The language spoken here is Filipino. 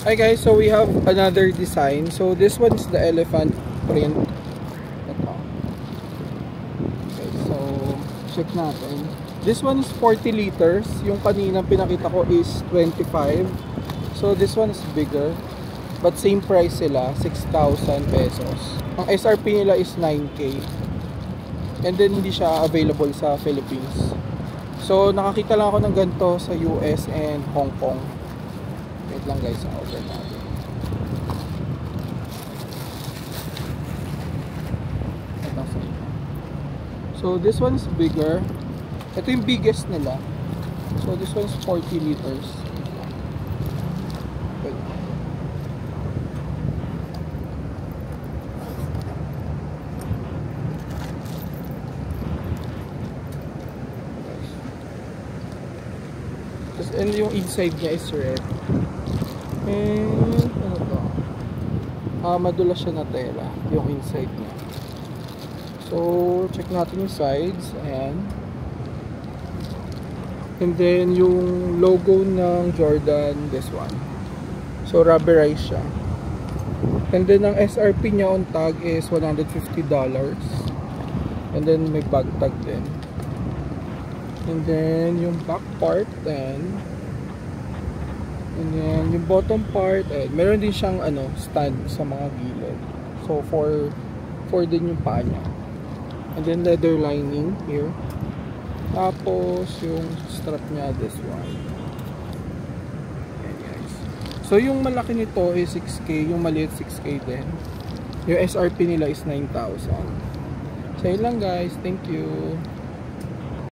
Hi guys, so we have another design. So this one is the elephant print. Ito. Okay, so check natin. This one is 40 liters. Yung kanina pinakita ko is 25. So this one is bigger. But same price sila, 6,000 pesos. Ang SRP nila is 9K. And then hindi siya available sa Philippines. So nakakita lang ako ng ganito sa US and Hong Kong. Wait lang guys, ang order natin. So this one's bigger. Ito yung biggest nila. So this one's 40 liters. And yung inside niya is red. And ano to? Madulas siya na tela yung inside niya. So check natin yung sides. And then yung logo ng Jordan, this one. So rubberized siya. And then ang SRP niya on tag is $150. And then may bag tag din. And then yung back part and then yung bottom part meron din siyang stand sa mga gilid. So for din yung paa niya. And then leather lining here. Tapos yung strap niya, this one. Ayan guys. So yung malaki nito is 6K, yung maliit 6K din. Yung SRP nila is 9,000. So yun lang guys, thank you.